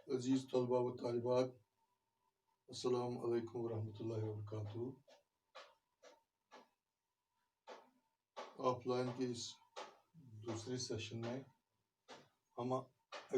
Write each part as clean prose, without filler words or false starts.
अजीज तलबा व तालिबात, अस्सलाम अलैकुम वरहमतुल्लाहि वबरकातुहू। ऑफलाइन के इस दूसरे सेशन में हम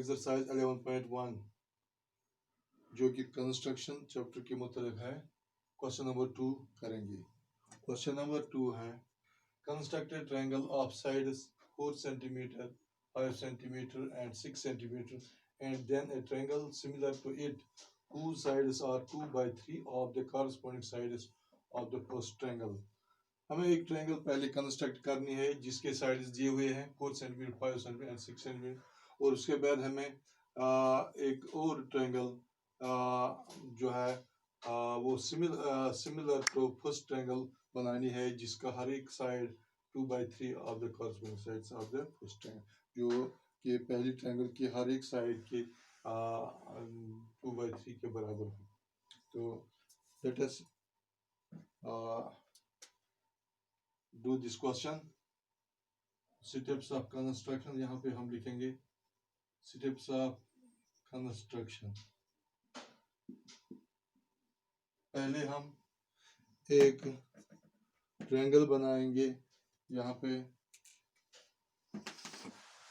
एक्सरसाइज 11.1 जो कि कंस्ट्रक्शन चैप्टर के मुतालिक है, क्वेश्चन नंबर 2 करेंगे। क्वेश्चन नंबर 2 है, construct A triangle of sides 4 centimetre, 5 centimetre and 6 centimetre and then a triangle similar to it whose sides are 2 by 3 of the corresponding sides of the first triangle। हमें एक triangle पहले construct करनी है जिसके sides दिए हुए हैं 4 centimetre, 5 centimetre and 6 centimetre, और उसके बाद हमें एक और ट्रायंगल जो है वो सिमिलर टू फर्स्ट ट्रायंगल बनानी है जिसका हर एक side 2 by 3 of the corresponding sides of the first triangle, जो कि पहली ट्रायंगल की हर एक साइड के 2 by 3 के बराबर हो। तो let us do this question. Steps of construction, यहाँ पे हम लिखेंगे स्टेप्स ऑफ कंस्ट्रक्शन। पहले हम एक ट्रायंगल बनाएंगे यहाँ पे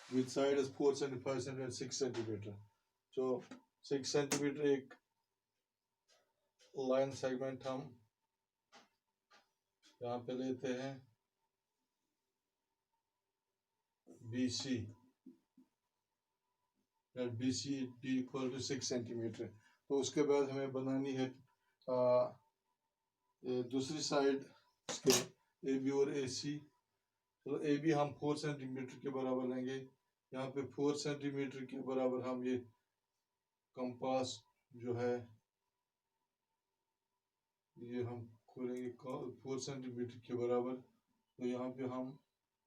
with side is 4 cm, 5 cm, 6 cm। तो 6 cm एक लाइन सेगमेंट हम यहाँ पे लेते हैं BC, that BC be equal to 6 cm। तो उसके बाद हमें बनानी है दूसरी साइड इसके AB और AC। तो AB हम 4 सेंटीमीटर के बराबर लेंगे। यहाँ पे 4 सेंटीमीटर के बराबर हम ये कंपास जो है ये हम खोलेंगे 4 सेंटीमीटर के बराबर। तो यहाँ पे हम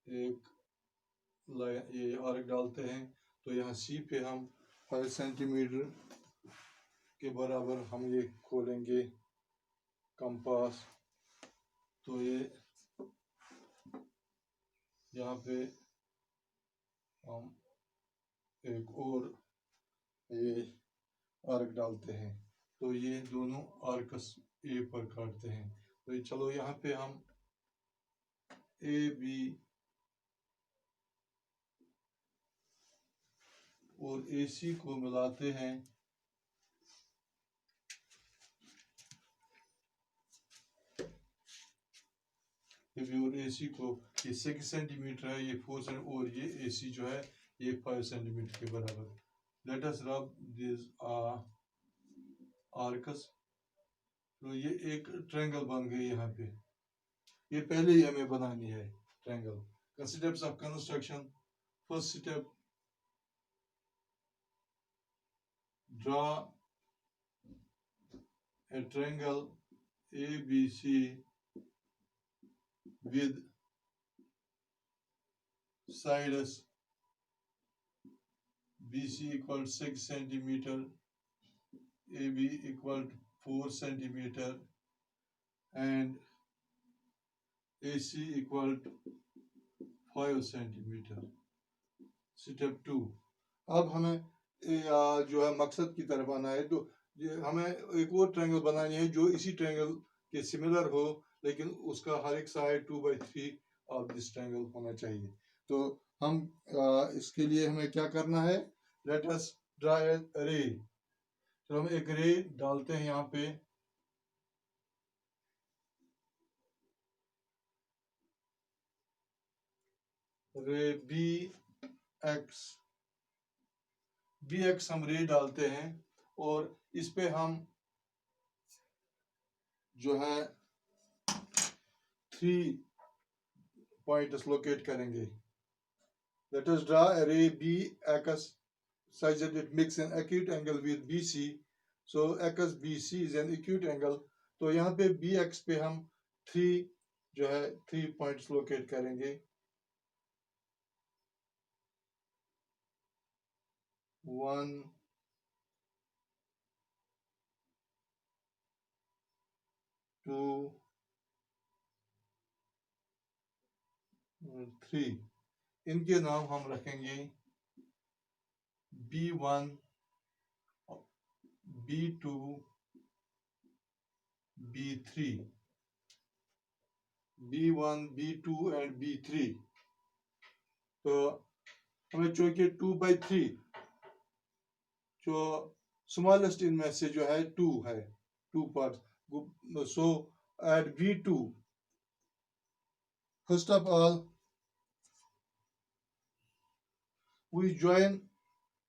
एक ये आर्क डालते हैं। तो यहाँ C पे हम 5 सेंटीमीटर के बराबर हम ये खोलेंगे कंपास। तो ये यहाँ पे हम एक और ये आर्क डालते हैं। तो ये दोनों आर्कस ए पर काटते हैं। तो चलो यहाँ पे हम AB और AC को मिलाते हैं। AB और AC को, ये 6 सेंटीमीटर है, ये 4 सेंटीमीटर, और ये AC जो है ये 5 सेंटीमीटर के बराबर। Let us rub this Arcus. तो ये एक ट्रायंगल बन गई यहाँ पे। ये पहले ही हमें बनानी है triangle. Steps of construction, first step, draw a triangle ABC with sides BC equal 6 centimeter, AB equal to 4 centimeter and AC equal to 5 centimeter। Step 2, अब हमें जो है मकसद की तरफ आना है। तो हमें एक और ट्रायंगल बनानी है जो इसी ट्रायंगल के सिमिलर हो, लेकिन उसका हर एक side 2 by 3 of this triangle होना चाहिए। तो हम इसके लिए हमें क्या करना है, लेट अस ड्रा ए रे। तो हम एक रे डालते हैं यहाँ पे। रे BX हम रे डालते हैं, और इस पे हम जो है 3 पॉइंट्स लोकेट करेंगे। Let us draw a ray BX such that it makes an acute angle with BC. So XBC is an acute angle। तो यहाँ पे BX पे हम 3 जो है 3 पॉइंट्स लोकेट करेंगे। 1 2 3, इनके नाम हम रखेंगे B1 B2, B3, B1, B2 and B3। तो हमें चूंकि 2/3 जो स्मॉलेस्ट इनमें से जो है 2 है, 2 part. So at B2, first of all we join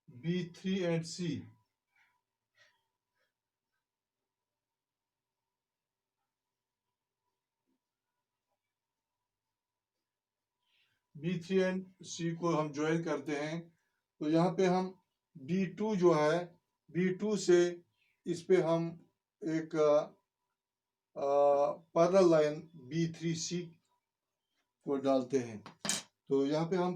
B3 and C. B3 and C को हम ज्वाइन करते हैं। तो यहाँ पे हम B2 जो है, B2 से इस पे हम एक पैरेलल लाइन B3C को डालते हैं। तो यहाँ पे हम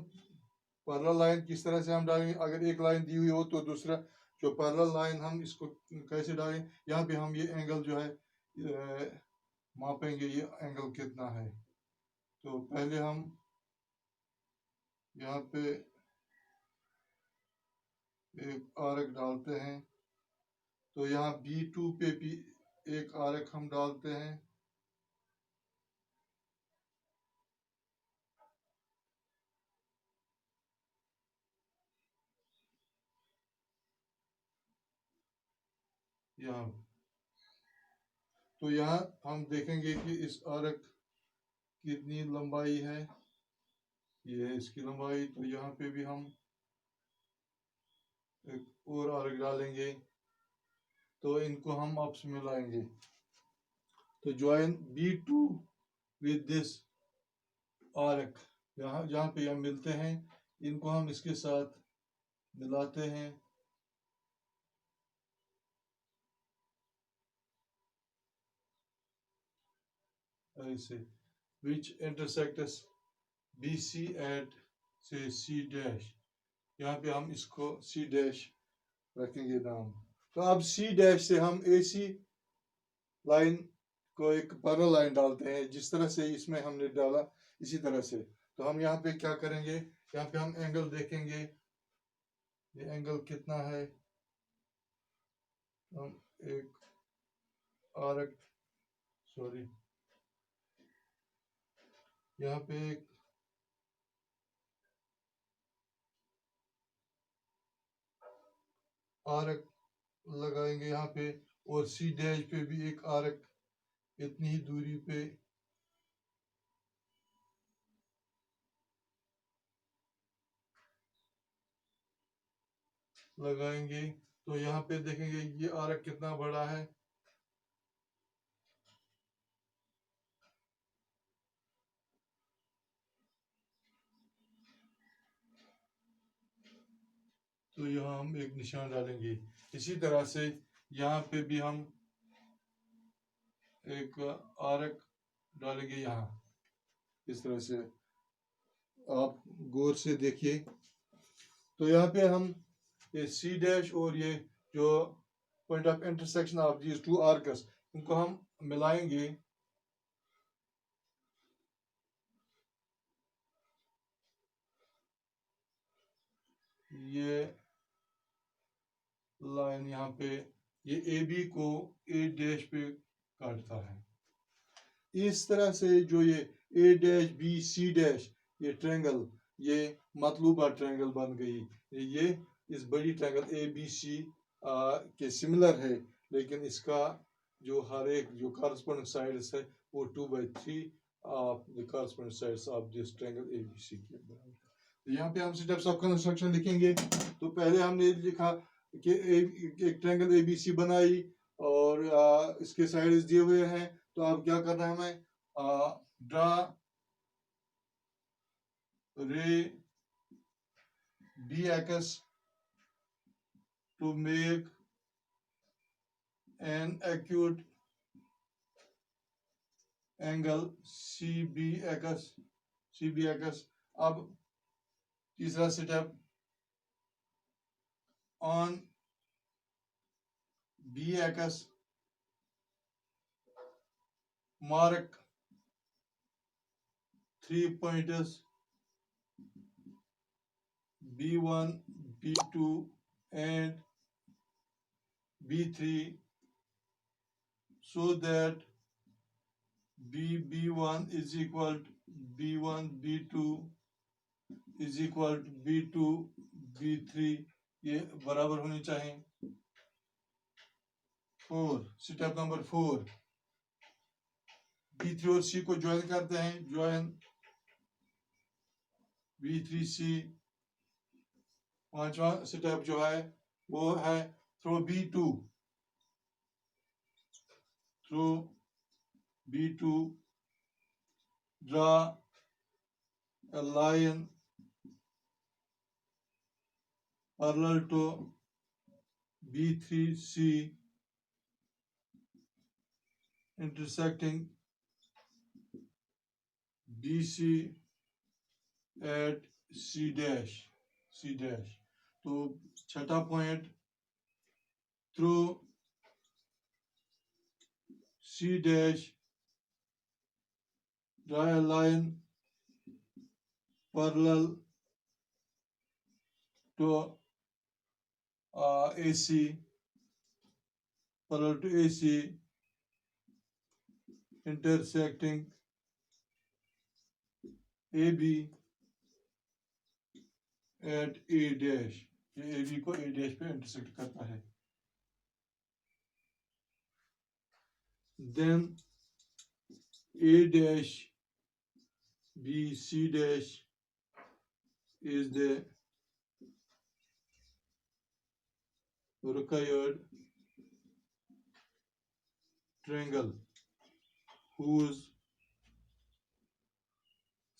पैरेलल लाइन किस तरह से हम डालेंगे, अगर एक लाइन दी हुई हो तो दूसरा जो पैरेलल लाइन हम इसको कैसे डालें। यहाँ पे हम ये एंगल जो है मापेंगे, ये एंगल कितना है। तो पहले हम यहाँ पे एक आर्क डालते हैं। तो यहाँ B2 पे भी एक आर्क हम डालते हैं। यहाँ तो यहाँ हम देखेंगे कि इस आर्क कितनी लंबाई है, ये है इसकी लंबाई। तो यहाँ पे भी हम एक और आर्क डालेंगे, तो इनको हम आपस में लाएंगे। तो join B2 with this arc, यहाँ जहाँ पे हम मिलते हैं इनको हम इसके साथ मिलाते हैं। ऐसे which intersects BC at say C dash, यहाँ पे हम इसको C dash रखेंगे नाम। तो अब C dash से हम AC लाइन को एक पैरेलल लाइन डालते हैं, जिस तरह से इसमें हमने डाला इसी तरह से। तो हम यहाँ पे क्या करेंगे, यहाँ पे हम एंगल देखेंगे, ये एंगल कितना है। हम एक आर्क, सॉरी, यहाँ पे एक आर्क लगाएंगे यहाँ पे, और C डैश पे भी एक आर्क इतनी ही दूरी पे लगाएंगे। तो यहाँ पे देखेंगे ये आर्क कितना बड़ा है। तो यहाँ हम एक निशान डालेंगे। इसी तरह से यहाँ पे भी हम एक आर्क डालेंगे यहाँ, इस तरह से आप गौर से देखिए। तो यहाँ पे हम ये C डैश और ये जो point of intersection of these two Arcus, इनको हम मिलाएंगे। ये लाइन यहाँ पे ये AB को A डैश पे काटता है। इस तरह से जो ये A dash B C dash ये ट्रायंगल, ये मतलूबा ट्रायंगल बन गई। ये इस बड़ी ट्रायंगल ABC के सिमिलर है, लेकिन इसका जो हर एक जो कॉरस्पॉन्डिंग साइड्स है वो 2/3 of the corresponding sides of this triangle ABC के बराबर है। तो यहाँ पे हम स्टेप्स ऑफ कंस्ट्रक्शन लिखेंगे। तो पहले हमने लिखा कि एक ट्रायंगल ABC बनाई और इसके साइड्स दिए हुए हैं। तो अब क्या करना है हमें, ड्रा रे BX to make an acute angle CBX। अब तीसरा step, on BX mark 3 points B1, B2 and B3 so that B1 is equal to B1, B2 is equal to B2, B3 ये बराबर होनी चाहिए। 4 स्टेप नंबर 4 B3 और C को join करते हैं। Join B3C। पांचवा स्टेप जो है वो है throw B2 draw a line parallel to B3C intersecting BC at C dash। तो छठा point through C dash draw a line parallel to AC intersecting AB at A dash। ये AB को A dash पे intersect करता है। Then A dash BC dash is the required triangle whose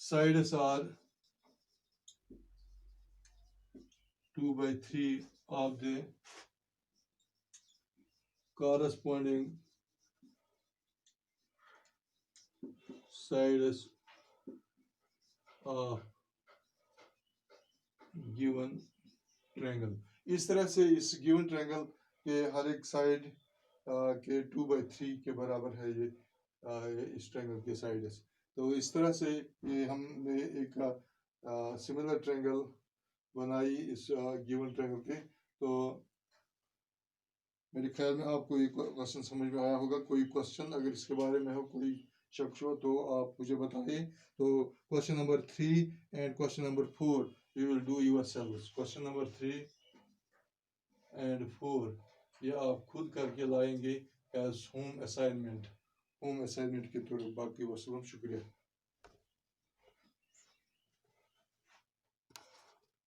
sides are 2/3 of the corresponding sides of given triangle। इस तरह से इस given triangle के हर एक साइड के 2/3 के बराबर है ये इस ट्रायंगल के साइड्स। तो इस तरह से ये हमने एक सिमिलर ट्रायंगल बनाई इस गिवन ट्रायंगल के। तो मेरे ख्याल में आपको ये क्वेश्चन समझ में आया होगा। कोई क्वेश्चन अगर इसके बारे में हो, कोई शक हो तो आप मुझे बताइए। तो question number 3 and question number 4 you will do yourselves। Question number 3 and 4 ये आप खुद करके लाएंगे एज होम असाइनमेंट के तौर। बाकी वसलम, शुक्रिया।